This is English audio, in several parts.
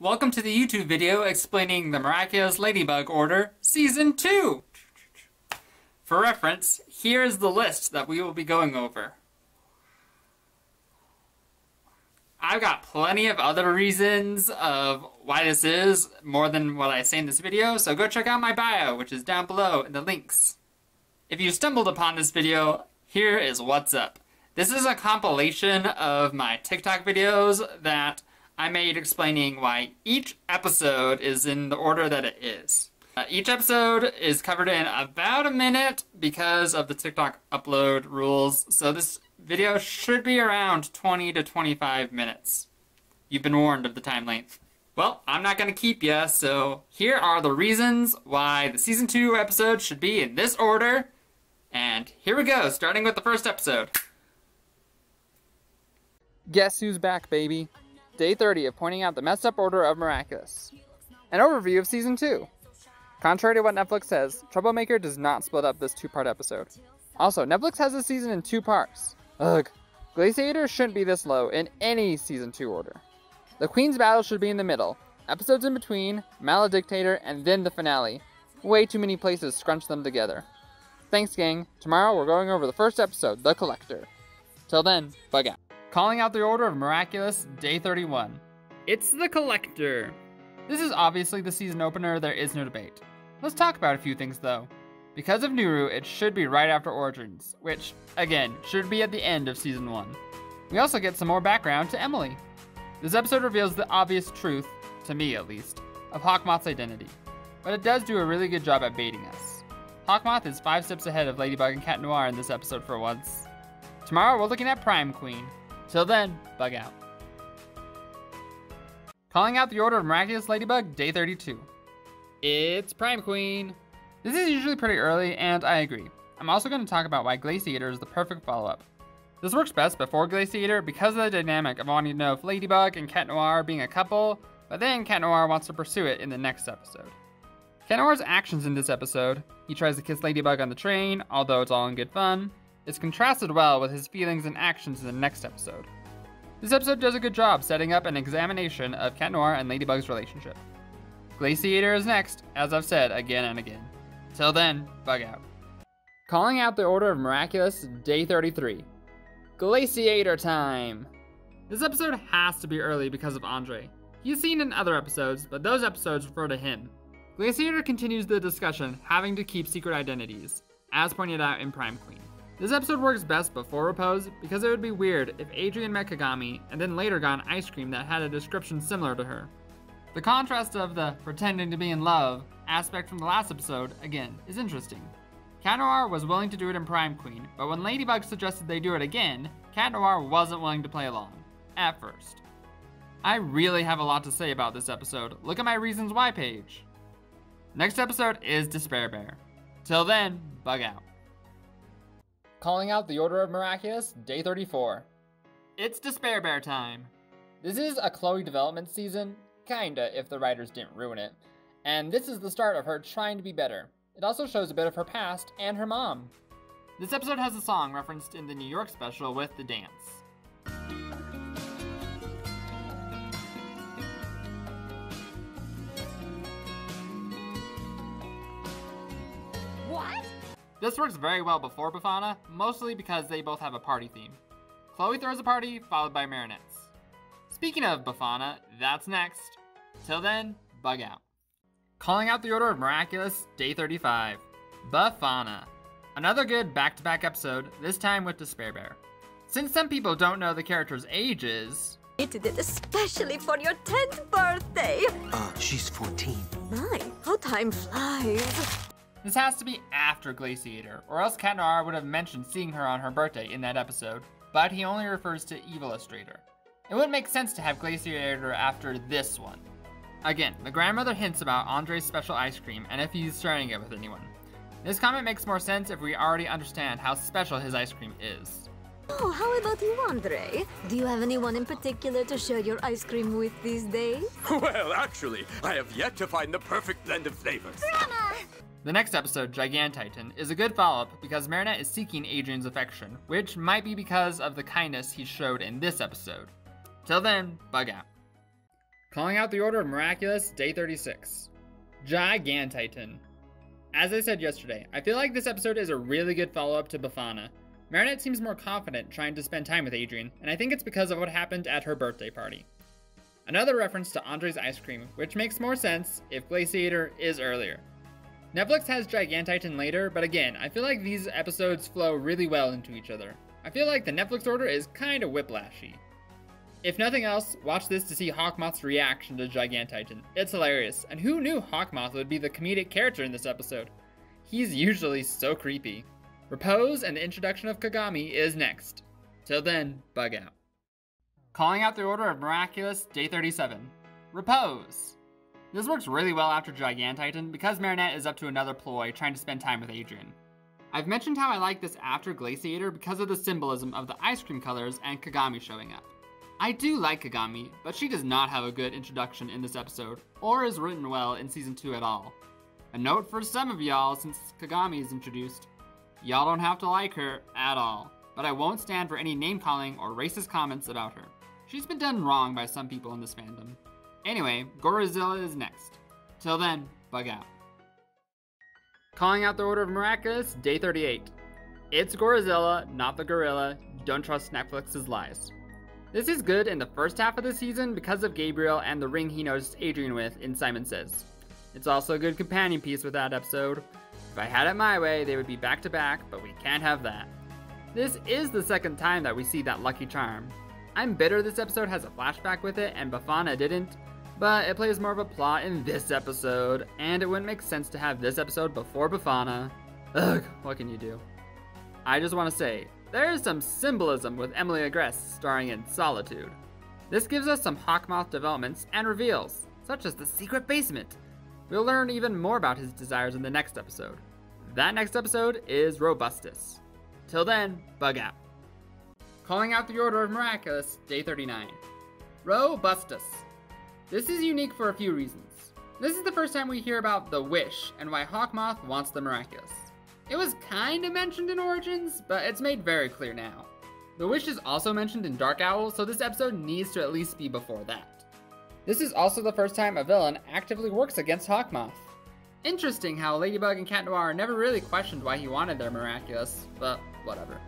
Welcome to the YouTube video explaining the Miraculous Ladybug Order Season 2! For reference, here is the list that we will be going over. I've got plenty of other reasons of why this is, more than what I say in this video, so go check out my bio, which is down below in the links. If you stumbled upon this video, here is what's up. This is a compilation of my TikTok videos that I made explaining why each episode is in the order that it is. Each episode is covered in about a minute because of the TikTok upload rules, so this video should be around 20 to 25 minutes. You've been warned of the time length. Well, I'm not going to keep ya, so here are the reasons why the Season 2 episode should be in this order, and here we go, starting with the first episode. Guess who's back, baby? Day 30 of pointing out the messed up order of Miraculous. An overview of Season 2. Contrary to what Netflix says, Troublemaker does not split up this two-part episode. Also, Netflix has this season in 2 parts. Ugh. Glaciator shouldn't be this low in any Season 2 order. The Queen's battle should be in the middle. Episodes in between, Maledictator, and then the finale. Way too many places scrunch them together. Thanks, gang. Tomorrow we're going over the first episode, The Collector. Till then, bug out. Calling out the order of Miraculous, Day 31. It's The Collector. This is obviously the season opener, there is no debate. Let's talk about a few things though. Because of Nuru, it should be right after Origins, which, again, should be at the end of Season 1. We also get some more background to Emily. This episode reveals the obvious truth, to me at least, of Hawkmoth's identity. But it does do a really good job at baiting us. Hawkmoth is 5 steps ahead of Ladybug and Cat Noir in this episode for once. Tomorrow we're looking at Prime Queen. Till then, bug out. Calling out the order of Miraculous Ladybug, Day 32. It's Prime Queen. This is usually pretty early, and I agree. I'm also going to talk about why Glaciator is the perfect follow-up. This works best before Glaciator because of the dynamic of wanting to know if Ladybug and Cat Noir being a couple, but then Cat Noir wants to pursue it in the next episode. Cat Noir's actions in this episode, he tries to kiss Ladybug on the train, although it's all in good fun, is contrasted well with his feelings and actions in the next episode. This episode does a good job setting up an examination of Cat Noir and Ladybug's relationship. Glaciator is next, as I've said again and again. Till then, bug out. Calling out the order of Miraculous, Day 33. Glaciator time! This episode has to be early because of Andre. He's seen in other episodes, but those episodes refer to him. Glaciator continues the discussion, having to keep secret identities, as pointed out in Prime Queen. This episode works best before Repose because it would be weird if Adrian met Kagami and then later got an ice cream that had a description similar to her. The contrast of the pretending to be in love aspect from the last episode, again, is interesting. Cat Noir was willing to do it in Prime Queen, but when Ladybug suggested they do it again, Cat Noir wasn't willing to play along. At first. I really have a lot to say about this episode. Look at my Reasons Why page. Next episode is Despair Bear. Till then, bug out. Calling out the order of Miraculous, Day 34. It's Despair Bear time. This is a Chloe development season, kinda if the writers didn't ruin it, and this is the start of her trying to be better. It also shows a bit of her past and her mom. This episode has a song referenced in the New York special with the dance. What? This works very well before Befana, mostly because they both have a party theme. Chloe throws a party, followed by Marinette's. Speaking of Befana, that's next. Till then, bug out. Calling out the order of Miraculous, Day 35. Befana. Another good back-to-back episode, this time with Despair Bear. Since some people don't know the characters' ages... I did it especially for your 10th birthday. She's 14. My, how time flies. This has to be after Glaciator, or else Cat Noir would have mentioned seeing her on her birthday in that episode, but he only refers to Evilustrator. It wouldn't make sense to have Glaciator after this one. Again, the grandmother hints about Andre's special ice cream and if he's sharing it with anyone. This comment makes more sense if we already understand how special his ice cream is. Oh, how about you, Andre? Do you have anyone in particular to share your ice cream with these days? Well, actually, I have yet to find the perfect blend of flavors. Grandma! The next episode, Gigantitan, is a good follow-up because Marinette is seeking Adrian's affection, which might be because of the kindness he showed in this episode. Till then, bug out. Calling out the Order of Miraculous, Day 36. Gigantitan. As I said yesterday, I feel like this episode is a really good follow-up to Befana. Marinette seems more confident trying to spend time with Adrien, and I think it's because of what happened at her birthday party. Another reference to Andre's ice cream, which makes more sense if Glaciator is earlier. Netflix has Gigantitan later, but again, I feel like these episodes flow really well into each other. I feel like the Netflix order is kinda whiplashy. If nothing else, watch this to see Hawkmoth's reaction to Gigantitan. It's hilarious, and who knew Hawkmoth would be the comedic character in this episode? He's usually so creepy. Repose and the introduction of Kagami is next. Till then, bug out. Calling out the Order of Miraculous, Day 37. Repose. This works really well after Gigantitan because Marinette is up to another ploy trying to spend time with Adrien. I've mentioned how I like this after Glaciator because of the symbolism of the ice cream colors and Kagami showing up. I do like Kagami, but she does not have a good introduction in this episode, or is written well in Season 2 at all. A note for some of y'all since Kagami is introduced. Y'all don't have to like her at all, but I won't stand for any name-calling or racist comments about her. She's been done wrong by some people in this fandom. Anyway, Gorizilla is next. Till then, bug out. Calling out the Order of Miraculous, Day 38. It's Gorizilla, not the gorilla. Don't trust Netflix's lies. This is good in the first half of the season because of Gabriel and the ring he noticed Adrien with in Simon Says. It's also a good companion piece with that episode. If I had it my way, they would be back to back, but we can't have that. This is the second time that we see that lucky charm. I'm bitter this episode has a flashback with it and Befana didn't, but it plays more of a plot in this episode, and it wouldn't make sense to have this episode before Befana. Ugh, what can you do? I just want to say, there is some symbolism with Emilia Gress starring in Solitude. This gives us some Hawkmoth developments and reveals, such as the secret basement. We'll learn even more about his desires in the next episode. That next episode is Robustus. Till then, bug out. Calling out the Order of Miraculous, Day 39. Robustus. This is unique for a few reasons. This is the first time we hear about the Wish and why Hawkmoth wants the Miraculous. It was kinda mentioned in Origins, but it's made very clear now. The Wish is also mentioned in Dark Owl, so this episode needs to at least be before that. This is also the first time a villain actively works against Hawkmoth. Interesting how Ladybug and Cat Noir never really questioned why he wanted their Miraculous, but whatever.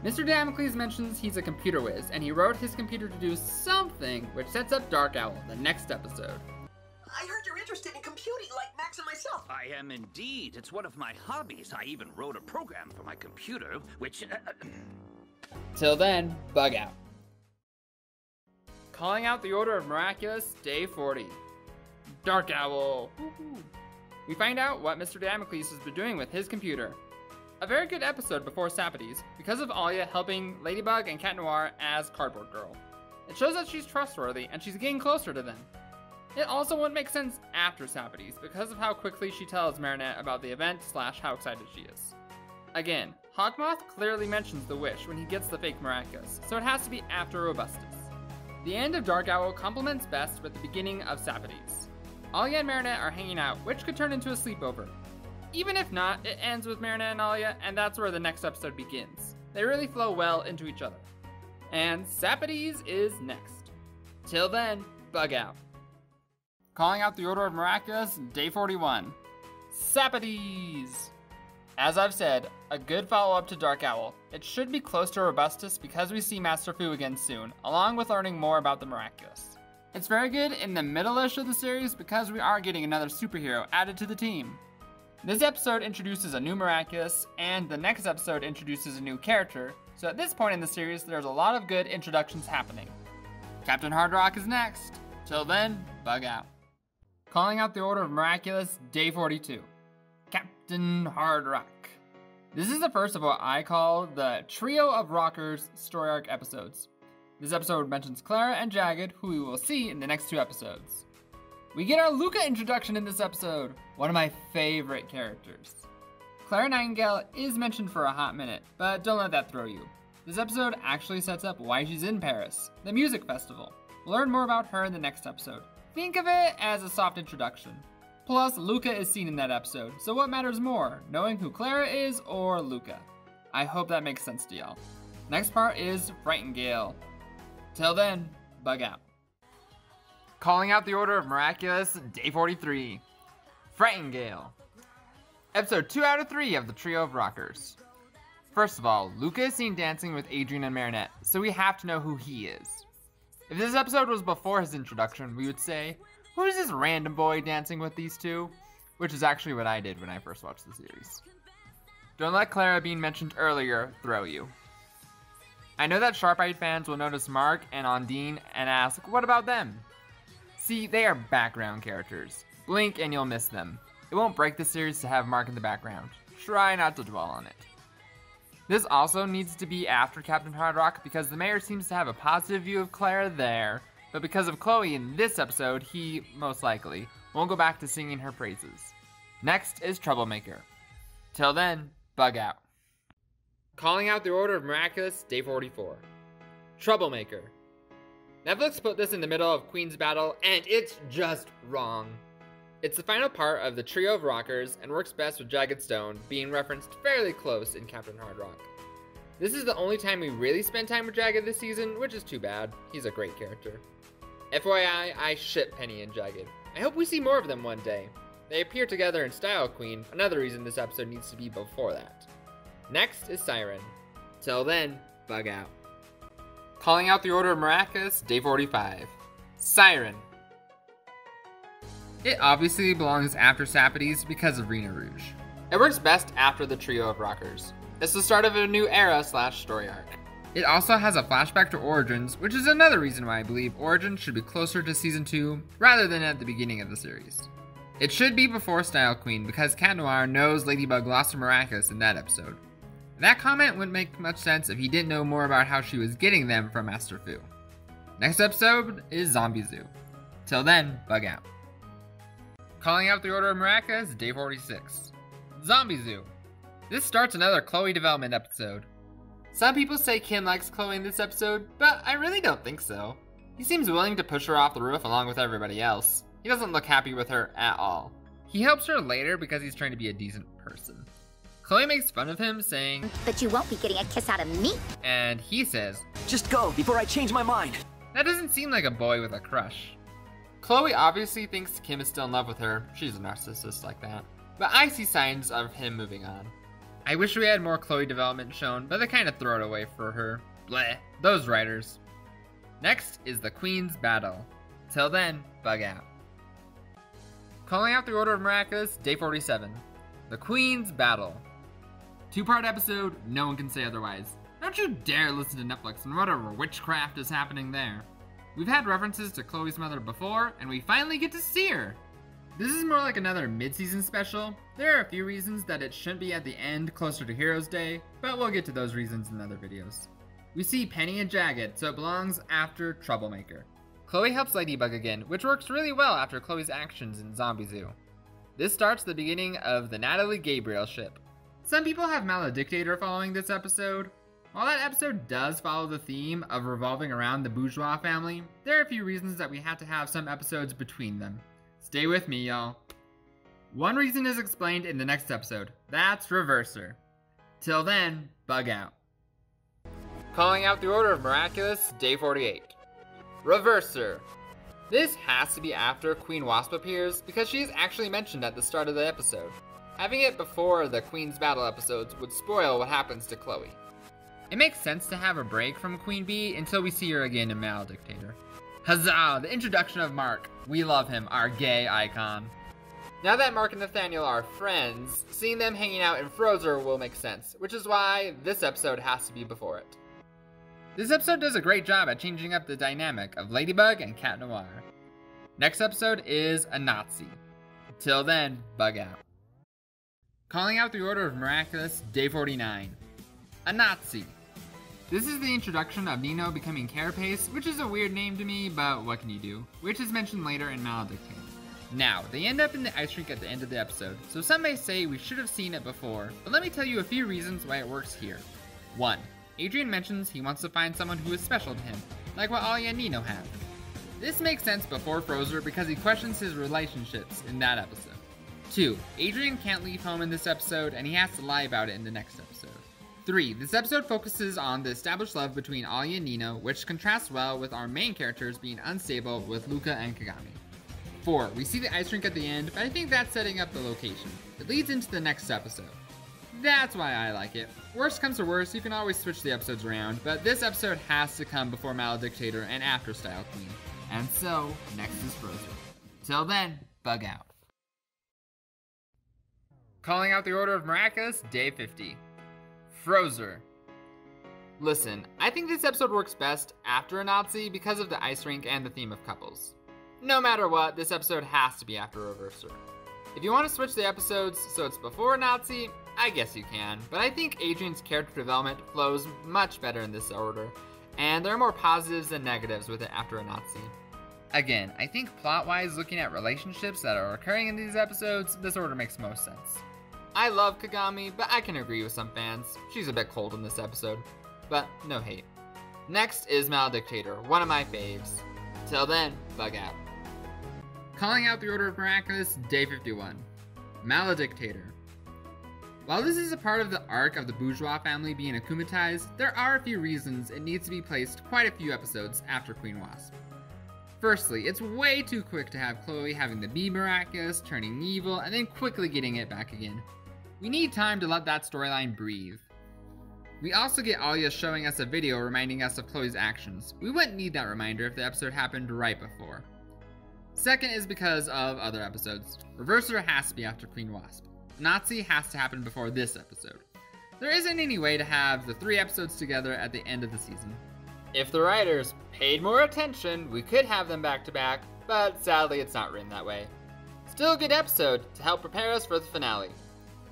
Mr. Damocles mentions he's a computer whiz, and he wrote his computer to do something, which sets up Dark Owl, the next episode. I heard you're interested in computing like Max and myself. I am indeed. It's one of my hobbies. I even wrote a program for my computer, which... Till then, bug out. Calling out the Order of Miraculous, Day 40. Dark Owl. Woohoo. We find out what Mr. Damocles has been doing with his computer. A very good episode before Sapides, because of Alia helping Ladybug and Cat Noir as Cardboard Girl. It shows that she's trustworthy and she's getting closer to them. It also wouldn't make sense after Sapides because of how quickly she tells Marinette about the event / how excited she is. Again, Hawkmoth clearly mentions the Wish when he gets the fake Miraculous, so it has to be after Robustus. The end of Dark Owl complements best with the beginning of Sapides. Alia and Marinette are hanging out, which could turn into a sleepover. Even if not, it ends with Marinette and Alia, and that's where the next episode begins. They really flow well into each other. And Sapides is next. Till then, bug out. Calling out the Order of Miraculous, Day 41. Sapides! As I've said, a good follow-up to Dark Owl. It should be close to Robustus because we see Master Fu again soon, along with learning more about the Miraculous. It's very good in the middle-ish of the series because we are getting another superhero added to the team. This episode introduces a new Miraculous, and the next episode introduces a new character, so at this point in the series, there's a lot of good introductions happening. Captain Hard Rock is next. Till then, bug out. Calling out the Order of Miraculous, Day 42. Captain Hard Rock. This is the first of what I call the Trio of Rockers story arc episodes. This episode mentions Clara and Jagged, who we will see in the next 2 episodes. We get our Luca introduction in this episode, one of my favorite characters. Clara Nightingale is mentioned for a hot minute, but don't let that throw you. This episode actually sets up why she's in Paris, the music festival. We'll learn more about her in the next episode. Think of it as a soft introduction. Plus, Luca is seen in that episode, so what matters more, knowing who Clara is or Luca? I hope that makes sense to y'all. Next part is Frightingale. Till then, bug out. Calling out the Order of Miraculous, Day 43. Frightengale. Episode 2 out of 3 of the Trio of Rockers. First of all, Luca is seen dancing with Adrien and Marinette, so we have to know who he is. If this episode was before his introduction, we would say, who is this random boy dancing with these two? Which is actually what I did when I first watched the series. Don't let Clara being mentioned earlier throw you. I know that Sharp-Eyed fans will notice Mark and Ondine and ask, what about them? See, they are background characters. Blink and you'll miss them. It won't break the series to have Mark in the background. Try not to dwell on it. This also needs to be after Captain Hard Rock because the mayor seems to have a positive view of Clara there, but because of Chloe in this episode, he, most likely, won't go back to singing her praises. Next is Troublemaker. Till then, bug out. Calling out the Order of Miraculous, Day 44. Troublemaker. Netflix put this in the middle of Queen's Battle, and it's just wrong. It's the final part of the Trio of Rockers, and works best with Jagged Stone, being referenced fairly close in Captain Hard Rock. This is the only time we really spend time with Jagged this season, which is too bad. He's a great character. FYI, I ship Penny and Jagged. I hope we see more of them one day. They appear together in Style Queen, another reason this episode needs to be before that. Next is Siren. Till then, bug out. Calling out the Order of Miraculous, Day 45. Siren. It obviously belongs after Sapides because of Rena Rouge. It works best after the Trio of Rockers. It's the start of a new era / story arc. It also has a flashback to Origins, which is another reason why I believe Origins should be closer to Season 2 rather than at the beginning of the series. It should be before Style Queen because Cat Noir knows Ladybug lost her Miraculous in that episode. That comment wouldn't make much sense if he didn't know more about how she was getting them from Master Fu. Next episode is Zombie Zoo. Till then, bug out. Calling out the Order of Miraculous, Day 46. Zombie Zoo. This starts another Chloe development episode. Some people say Kim likes Chloe in this episode, but I really don't think so. He seems willing to push her off the roof along with everybody else. He doesn't look happy with her at all. He helps her later because he's trying to be a decent person. Chloe makes fun of him, saying, "But you won't be getting a kiss out of me." And he says, Just go before I change my mind. that doesn't seem like a boy with a crush. Chloe obviously thinks Kim is still in love with her. She's a narcissist like that. But I see signs of him moving on. I wish we had more Chloe development shown, but they kind of throw it away for her. Bleh, those writers. Next is the Queen's Battle. Till then, bug out. Calling out the Order of Miraculous, Day 47. The Queen's Battle. Two-part episode, no one can say otherwise. Don't you dare listen to Netflix and whatever witchcraft is happening there. We've had references to Chloe's mother before, and we finally get to see her. This is more like another mid-season special. There are a few reasons that it shouldn't be at the end closer to Heroes Day, but we'll get to those reasons in other videos. We see Penny and Jagged, so it belongs after Troublemaker. Chloe helps Ladybug again, which works really well after Chloe's actions in Zombie Zoo. This starts the beginning of the Natalie Gabriel ship. Some people have Maledictator following this episode. While that episode does follow the theme of revolving around the Bourgeois family, there are a few reasons that we had to have some episodes between them. Stay with me, y'all. One reason is explained in the next episode. That's Reverser. Till then, bug out. Calling out the Order of Miraculous, Day 48. Reverser. This has to be after Queen Wasp appears because she is actually mentioned at the start of the episode. Having it before the Queen's Battle episodes would spoil what happens to Chloe. It makes sense to have a break from Queen Bee until we see her again in Maledictator. Huzzah! The introduction of Mark. We love him, our gay icon. Now that Mark and Nathaniel are friends, seeing them hanging out in Frozer will make sense, which is why this episode has to be before it. This episode does a great job at changing up the dynamic of Ladybug and Cat Noir. Next episode is a Nazi. Till then, bug out. Calling out the Order of Miraculous, Day 49. A Nazi. This is the introduction of Nino becoming Carapace, which is a weird name to me, but what can you do? Which is mentioned later in Maledictator. Now, they end up in the ice rink at the end of the episode, so some may say we should have seen it before, but let me tell you a few reasons why it works here. 1. Adrien mentions he wants to find someone who is special to him, like what Alia and Nino have. This makes sense before Frozer because he questions his relationships in that episode. 2. Adrien can't leave home in this episode, and he has to lie about it in the next episode. 3. This episode focuses on the established love between Alya and Nino, which contrasts well with our main characters being unstable with Luca and Kagami. 4. We see the ice rink at the end, but I think that's setting up the location. It leads into the next episode. That's why I like it. Worst comes to worst, you can always switch the episodes around, but this episode has to come before Maledictator and after Style Queen. And so, next is Frozen. Till then, bug out. Calling out the Order of Miraculous, Day 50. Frozer. Listen, I think this episode works best after a Nazi because of the ice rink and the theme of couples. No matter what, this episode has to be after Reverser. If you want to switch the episodes so it's before a Nazi, I guess you can, but I think Adrian's character development flows much better in this order, and there are more positives than negatives with it after a Nazi. Again, I think plot-wise, looking at relationships that are occurring in these episodes, this order makes most sense. I love Kagami, but I can agree with some fans. She's a bit cold in this episode, but no hate. Next is Maledictator, one of my faves. Till then, bug out. Calling out the Order of Miraculous, Day 51. Maledictator. While this is a part of the arc of the bourgeois family being akumatized, there are a few reasons it needs to be placed quite a few episodes after Queen Wasp. Firstly, it's way too quick to have Chloe having the bee miraculous, turning evil, and then quickly getting it back again. We need time to let that storyline breathe. We also get Alya showing us a video reminding us of Chloe's actions. We wouldn't need that reminder if the episode happened right before. Second is because of other episodes. Reverser has to be after Queen Wasp. Nazi has to happen before this episode. There isn't any way to have the 3 episodes together at the end of the season. If the writers paid more attention, we could have them back to back, but sadly it's not written that way. Still a good episode to help prepare us for the finale.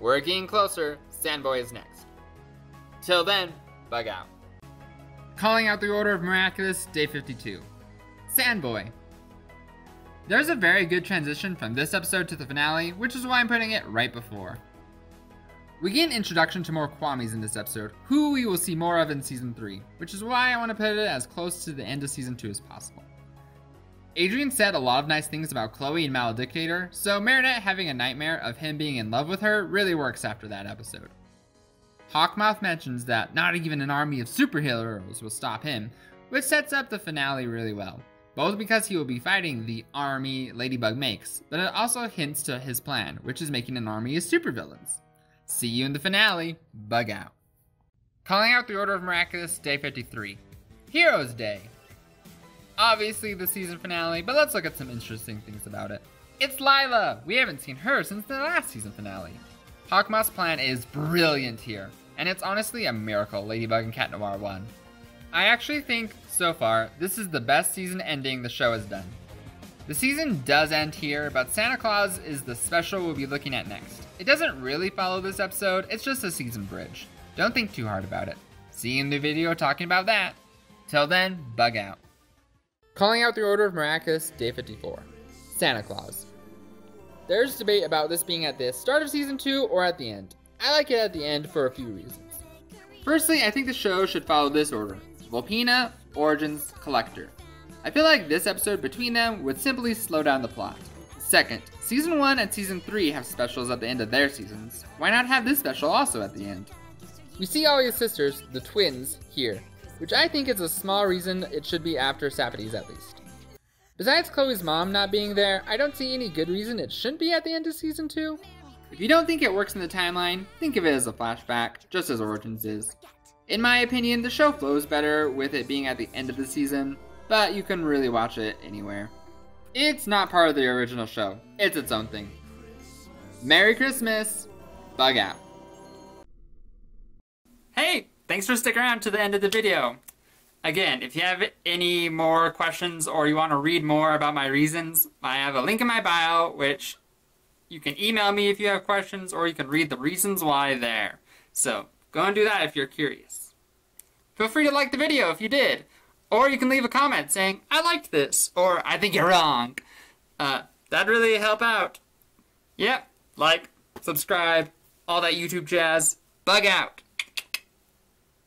We're getting closer, Sandboy is next. Till then, bug out. Calling out the Order of Miraculous, Day 52. Sandboy. There's a very good transition from this episode to the finale, which is why I'm putting it right before. We get an introduction to more Kwamis in this episode, who we will see more of in Season 3, which is why I want to put it as close to the end of Season 2 as possible. Adrian said a lot of nice things about Chloe and Maledictator, so Marinette having a nightmare of him being in love with her really works after that episode. Hawkmouth mentions that not even an army of superheroes will stop him, which sets up the finale really well, both because he will be fighting the army Ladybug makes, but it also hints to his plan, which is making an army of supervillains. See you in the finale, bug out. Calling out the Order of Miraculous, Day 53. Heroes Day. Obviously the season finale, but let's look at some interesting things about it. It's Lila! We haven't seen her since the last season finale. Hawkmoth's plan is brilliant here, and it's honestly a miracle Ladybug and Cat Noir won. I actually think, so far, this is the best season ending the show has done. The season does end here, but Santa Claus is the special we'll be looking at next. It doesn't really follow this episode, it's just a season bridge. Don't think too hard about it. See you in the video talking about that. Till then, bug out. Calling out the Order of Miraculous, Day 54. Santa Claus. There's debate about this being at the start of Season 2 or at the end. I like it at the end for a few reasons. Firstly, I think the show should follow this order. Volpina, Origins, Collector. I feel like this episode between them would simply slow down the plot. Second, Season 1 and Season 3 have specials at the end of their seasons. Why not have this special also at the end? We see Alya's sisters, the twins, here, which I think is a small reason it should be after Sapodi's at least. Besides Chloe's mom not being there, I don't see any good reason it shouldn't be at the end of Season 2. If you don't think it works in the timeline, think of it as a flashback, just as Origins is. In my opinion, the show flows better with it being at the end of the season, but you can really watch it anywhere. It's not part of the original show, it's its own thing. Merry Christmas, bug out. Hey, thanks for sticking around to the end of the video. Again, if you have any more questions or you want to read more about my reasons, I have a link in my bio, which you can email me if you have questions, or you can read the reasons why there. So, go and do that if you're curious. Feel free to like the video if you did, or you can leave a comment saying, I liked this, or I think you're wrong. That'd really help out. Yep, like, subscribe, all that YouTube jazz. Bug out.